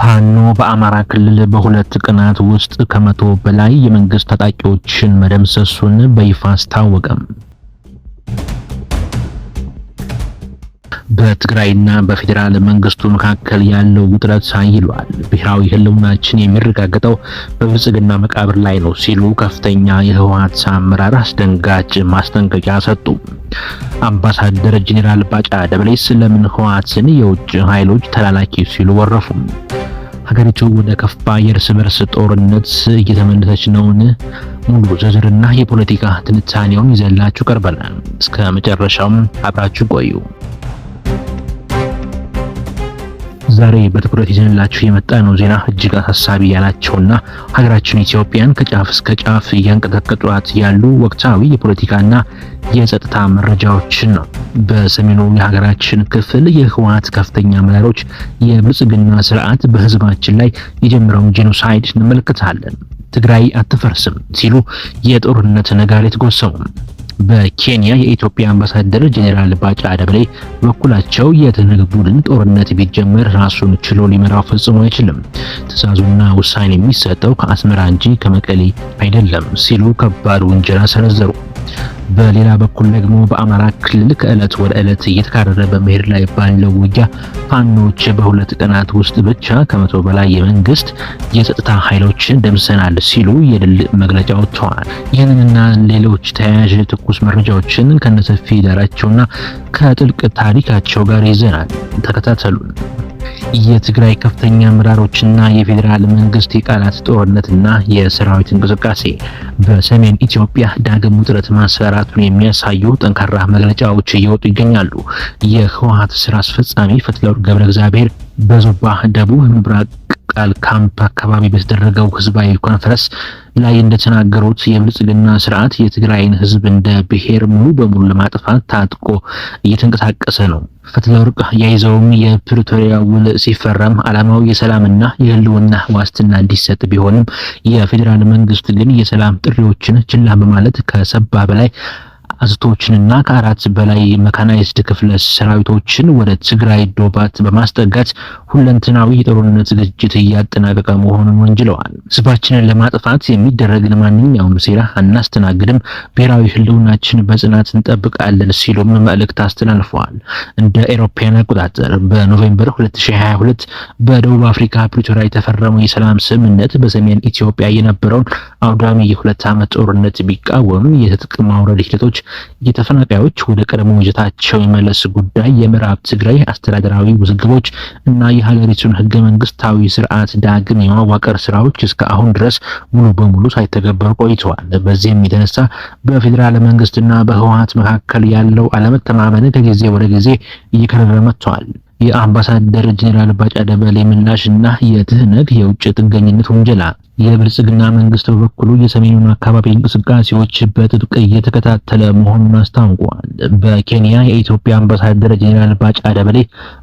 ፋኖ በአማራ ክልል በሁለት ቀናት ውስጥ ከመቶ በላይ የመንግስት ታጣቂዎችን መደምሰሱን በይፋ አስታወቀ። በትግራይና በፌዴራል መንግስቱ መካከል ያለው ውጥረት አይሏል። ብሔራዊ ህልውናችን የሚረጋገጠው በብልጽግና መቃብር ላይ ነው ሲሉ ከፍተኛ የህወሓት አመራር አስደንጋጭ ማስጠንቀቂያ ሰጡ። አምባሳደር ጄኔራል ባጫ ደበሌስ ለምን ህወሓትን የውጭ ኃይሎች ተላላኪ ሲሉ ወረፉ። ሀገሪቱ ወደ ከፋ የእርስ በርስ ጦርነት እየተመለሰች ነውን? ሙሉ ዝርዝርና የፖለቲካ ትንታኔውን ይዘላችሁ ቀርበናል። እስከ መጨረሻውም አብራችሁ ቆዩ። ዛሬ በትኩረት ይዘንላችሁ የመጣ ነው ዜና እጅግ አሳሳቢ ያላቸውና ሀገራችን ኢትዮጵያን ከጫፍ እስከ ጫፍ እያንቀጠቀጧት ያሉ ወቅታዊ የፖለቲካና የጸጥታ መረጃዎችን ነው። በሰሜኑ የሀገራችን ክፍል የህወሓት ከፍተኛ አመራሮች የብልጽግና ስርዓት በህዝባችን ላይ የጀመረውን ጄኖሳይድ እንመለከታለን። ትግራይ አትፈርስም ሲሉ የጦርነት ነጋሪት ጎሰሙ። በኬንያ የኢትዮጵያ አምባሳደር ጄኔራል ባጫ ደበሌ በኩላቸው የትነግ ቡድን ጦርነት ቢጀመር ራሱን ችሎ ሊመራው ፈጽሞ አይችልም፣ ትዕዛዙና ውሳኔ የሚሰጠው ከአስመራ እንጂ ከመቀሌ አይደለም ሲሉ ከባድ ውንጀላ ሰነዘሩ። በሌላ በኩል ደግሞ በአማራ ክልል ከዕለት ወደ ዕለት እየተካረረ በመሄድ ላይ ባለው ውጊያ ፋኖች በሁለት ቀናት ውስጥ ብቻ ከመቶ በላይ የመንግስት የጸጥታ ኃይሎችን ደምሰናል ሲሉ የድል መግለጫ ወጥተዋል። ይህንንና ሌሎች ተያያዥ ትኩስ መረጃዎችን ከነሰፊ ዳራቸውና ከጥልቅ ታሪካቸው ጋር ይዘናል። ተከታተሉን። የትግራይ ከፍተኛ አመራሮችና የፌዴራል መንግስት የቃላት ጦርነትና የሰራዊት እንቅስቃሴ በሰሜን ኢትዮጵያ ዳግም ውጥረት ማስፈራቱን የሚያሳዩ ጠንካራ መግለጫዎች እየወጡ ይገኛሉ። የህወሓት ስራ አስፈጻሚ ፈትለወርቅ ገብረ እግዚአብሔር በዙባ ደቡብ ምብራቅ ቃል ካምፕ አካባቢ በተደረገው ህዝባዊ ኮንፈረንስ ላይ እንደተናገሩት የብልጽግና ስርዓት የትግራይን ህዝብ እንደ ብሔር ሙሉ በሙሉ ለማጥፋት ታጥቆ እየተንቀሳቀሰ ነው። ፈትለወርቅ ያይዘውም የፕሪቶሪያ ውል ሲፈረም ዓላማው የሰላምና የህልውና ዋስትና እንዲሰጥ ቢሆንም የፌዴራል መንግስት ግን የሰላም ጥሪዎችን ችላ በማለት ከሰባ በላይ አዝቶችንና ከአራት በላይ መካናይዝድ ክፍለ ሰራዊቶችን ወደ ትግራይ ዶባት በማስጠጋት ሁለንተናዊ የጦርነት ዝግጅት እያጠናቀቀ መሆኑን ወንጅለዋል። ህዝባችንን ለማጥፋት የሚደረግን ማንኛውም ሴራ አናስተናግድም፣ ብሔራዊ ህልውናችን በጽናት እንጠብቃለን ሲሉም መልእክት አስተላልፈዋል። እንደ አውሮፓውያን አቆጣጠር በኖቬምበር 2022 በደቡብ አፍሪካ ፕሪቶሪያ የተፈረመው የሰላም ስምምነት በሰሜን ኢትዮጵያ የነበረውን አውዳሚ የሁለት ዓመት ጦርነት ቢቃወም የትጥቅ ማውረድ ሂደቶች የተፈናቃዮች ወደ ቀድሞ ይዘታቸው የመለስ ጉዳይ፣ የምዕራብ ትግራይ አስተዳደራዊ ውዝግቦች እና የሀገሪቱን ህገ መንግስታዊ ስርዓት ዳግም የማዋቀር ስራዎች እስከ አሁን ድረስ ሙሉ በሙሉ ሳይተገበሩ ቆይተዋል። በዚህም የተነሳ በፌዴራል መንግስትና በህወሓት መካከል ያለው አለመተማመን ከጊዜ ወደ ጊዜ እየከረረ መጥቷል። የአምባሳደር ጄኔራል ባጫ ደበሌ ምላሽና የትህነግ የውጭ ጥገኝነት ወንጀላ። የብልጽግና መንግስት በበኩሉ የሰሜኑን አካባቢ እንቅስቃሴዎች በጥብቅ እየተከታተለ መሆኑን አስታውቋል። በኬንያ የኢትዮጵያ አምባሳደር ጄኔራል ባጫ ደበሌ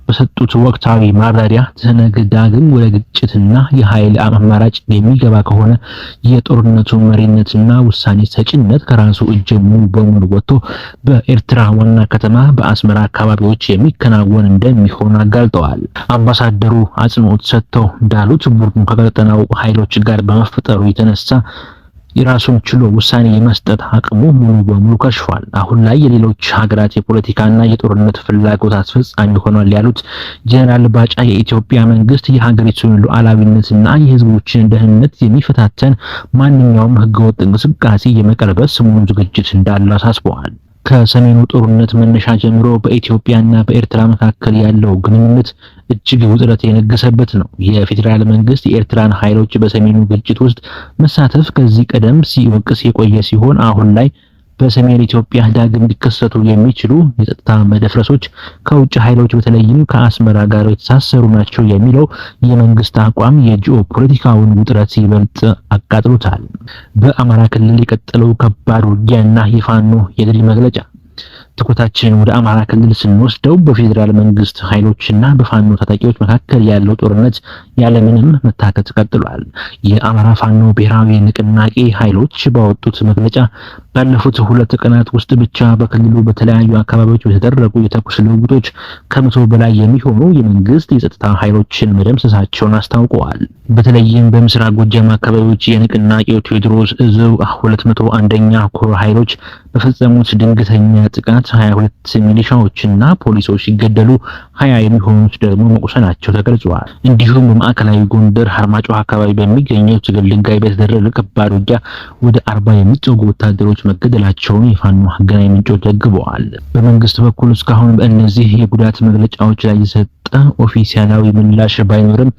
በሰጡት ወቅታዊ ማብራሪያ ትህነግ ዳግም ወደ ግጭትና የኃይል አማራጭ የሚገባ ከሆነ የጦርነቱ መሪነትና ውሳኔ ሰጪነት ከራሱ እጅ ሙሉ በሙሉ ወጥቶ በኤርትራ ዋና ከተማ በአስመራ አካባቢዎች የሚከናወን እንደሚሆን አጋልጠዋል። አምባሳደሩ አጽንኦት ሰጥተው እንዳሉት ቡድኑ ከቀጠናው ኃይሎች ጋር በመፈጠሩ የተነሳ የራሱን ችሎ ውሳኔ የመስጠት አቅሙ ሙሉ በሙሉ ከሽፏል። አሁን ላይ የሌሎች ሀገራት የፖለቲካና የጦርነት ፍላጎት አስፈጻሚ ሆኗል ያሉት ጄኔራል ባጫ የኢትዮጵያ መንግስት የሀገሪቱን ሉዓላዊነትና የህዝቦችን ደህንነት የሚፈታተን ማንኛውም ህገወጥ እንቅስቃሴ የመቀልበስ ሙሉ ዝግጅት እንዳለ አሳስበዋል። ከሰሜኑ ጦርነት መነሻ ጀምሮ በኢትዮጵያና በኤርትራ መካከል ያለው ግንኙነት እጅግ ውጥረት የነገሰበት ነው። የፌዴራል መንግስት የኤርትራን ኃይሎች በሰሜኑ ግጭት ውስጥ መሳተፍ ከዚህ ቀደም ሲወቅስ የቆየ ሲሆን አሁን ላይ በሰሜን ኢትዮጵያ ዳግም ሊከሰቱ የሚችሉ የጸጥታ መደፍረሶች ከውጭ ኃይሎች በተለይም ከአስመራ ጋር የተሳሰሩ ናቸው የሚለው የመንግስት አቋም የጂኦ ፖለቲካውን ውጥረት ይበልጥ አቃጥሎታል። በአማራ ክልል የቀጠለው ከባድ ውጊያና የፋኖ የድል መግለጫ። ትኩረታችንን ወደ አማራ ክልል ስንወስደው በፌዴራል መንግስት ኃይሎችና በፋኖ ታጣቂዎች መካከል ያለው ጦርነት ያለምንም መታከት ቀጥሏል። የአማራ ፋኖ ብሔራዊ ንቅናቄ ኃይሎች ባወጡት መግለጫ ባለፉት 2 ቀናት ውስጥ ብቻ በክልሉ በተለያዩ አካባቢዎች በተደረጉ የተኩስ ልውውጦች ከ100 በላይ የሚሆኑ የመንግስት የጸጥታ ኃይሎችን መደምሰሳቸውን አስታውቀዋል። በተለይም በምስራቅ ጎጃም አካባቢዎች የንቅናቄው ቴዎድሮስ እዝ 201ኛ ኮር ኃይሎች በፈጸሙት ድንገተኛ ጥቃት 22 ሚሊሻዎችና ፖሊሶች ሲገደሉ 20 የሚሆኑት ደግሞ መቁሰላቸው ተገልጿል። እንዲሁም በማዕከላዊ ጎንደር ሀርማጭሆ አካባቢ በሚገኘው ትግል ድንጋይ በተደረገ ከባድ ውጊያ ወደ 40 የሚጠጉ ወታደሮች መገደላቸውን የፋኖ አገናኝ ምንጮች ዘግበዋል። በመንግስት በኩል እስካሁን በእነዚህ የጉዳት መግለጫዎች ላይ የሰጠ ኦፊሲያላዊ ምላሽ ባይኖርም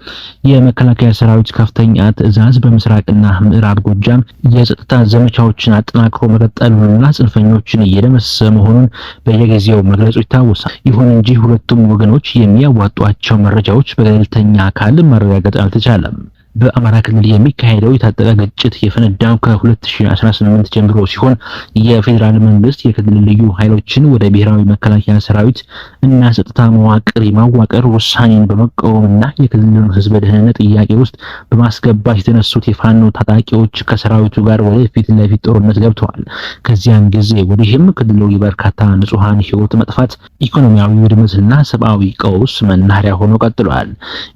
የመከላከያ ሰራዊት ከፍተኛ ትዕዛዝ በምስራቅና ምዕራብ ጎጃም የጸጥታ ዘመቻዎችን አጠናክሮ መቀጠሉንና ጽንፈኞችን እየደመሰሰ መሆኑን በየጊዜው መግለጹ ይታወሳል። ይሁን እንጂ ሁለቱም ወገኖች የሚያዋጧቸው መረጃዎች በገለልተኛ አካል ማረጋገጥ አልተቻለም። በአማራ ክልል የሚካሄደው የታጠቀ ግጭት የፈነዳው ከ2018 ጀምሮ ሲሆን የፌዴራል መንግስት የክልል ልዩ ኃይሎችን ወደ ብሔራዊ መከላከያ ሰራዊት እና ጸጥታ መዋቅር የማዋቀር ውሳኔን በመቃወምና የክልሉን ህዝብ ደህንነት ጥያቄ ውስጥ በማስገባት የተነሱት የፋኖ ታጣቂዎች ከሰራዊቱ ጋር ወደ ፊት ለፊት ጦርነት ገብተዋል። ከዚያን ጊዜ ወዲህም ክልሉ የበርካታ ንጹሃን ህይወት መጥፋት፣ ኢኮኖሚያዊ ውድመትና ሰብአዊ ቀውስ መናኸሪያ ሆኖ ቀጥሏል።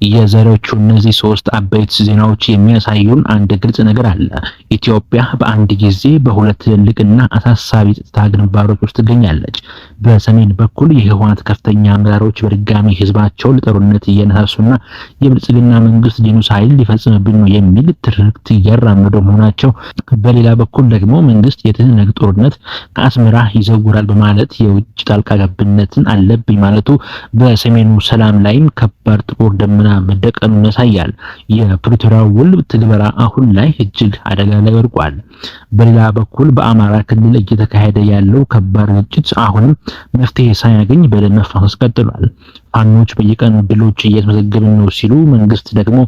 የዛሬዎቹ እነዚህ 3 አበይት ዜናዎች የሚያሳዩን አንድ ግልጽ ነገር አለ። ኢትዮጵያ በአንድ ጊዜ በሁለት ትልልቅና አሳሳቢ ጸጥታ ግንባሮች ውስጥ ትገኛለች። በሰሜን በኩል የህወሓት ከፍተኛ አመራሮች በድጋሚ ህዝባቸውን ለጦርነት እያነሳሱና የብልጽግና መንግስት ጄኖሳይድ ሊፈጽምብን ነው የሚል ትርክት እያራመዱ መሆናቸው፣ በሌላ በኩል ደግሞ መንግስት የትህነግ ጦርነት ከአስመራ ይዘውራል በማለት የውጭ ጣልቃ ገብነትን አለብኝ ማለቱ በሰሜኑ ሰላም ላይም ከባድ ጥቁር ደመና መደቀኑን ያሳያል። የፕሪቶሪያው ውል ትግበራ አሁን ላይ እጅግ አደጋ ላይ ወድቋል። በሌላ በኩል በአማራ ክልል እየተካሄደ ያለው ከባድ ግጭት አሁንም መፍትሄ ሳያገኝ በደም መፋሰስ ቀጥሏል። ፋኖች በየቀኑ ድሎች እያስመዘገብን ነው ሲሉ፣ መንግስት ደግሞ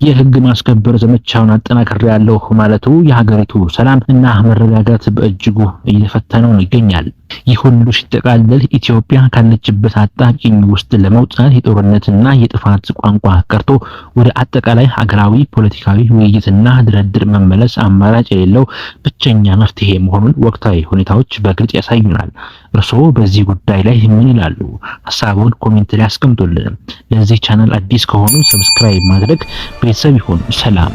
የህግ ማስከበር ዘመቻውን አጠናክሬያለሁ ማለቱ የሀገሪቱ ሰላም እና መረጋጋት በእጅጉ እየፈተነው ይገኛል። ይህ ሁሉ ሲጠቃለል ኢትዮጵያ ካለችበት አጣብቂኝ ውስጥ ለመውጣት የጦርነትና የጥፋት ቋንቋ ቀርቶ ወደ አጠቃላይ ሀገራዊ ፖለቲካዊ ውይይትና ድርድር መመለስ አማራጭ የሌለው ብቸኛ መፍትሄ መሆኑን ወቅታዊ ሁኔታዎች በግልጽ ያሳዩናል። እርስዎ በዚህ ጉዳይ ላይ ምን ይላሉ? ሐሳቡን ኮሜንት ላይ አስቀምጡልን። ለዚህ ቻናል አዲስ ከሆኑ ሰብስክራይብ ማድረግ ቤተሰብ ይሁኑ። ሰላም።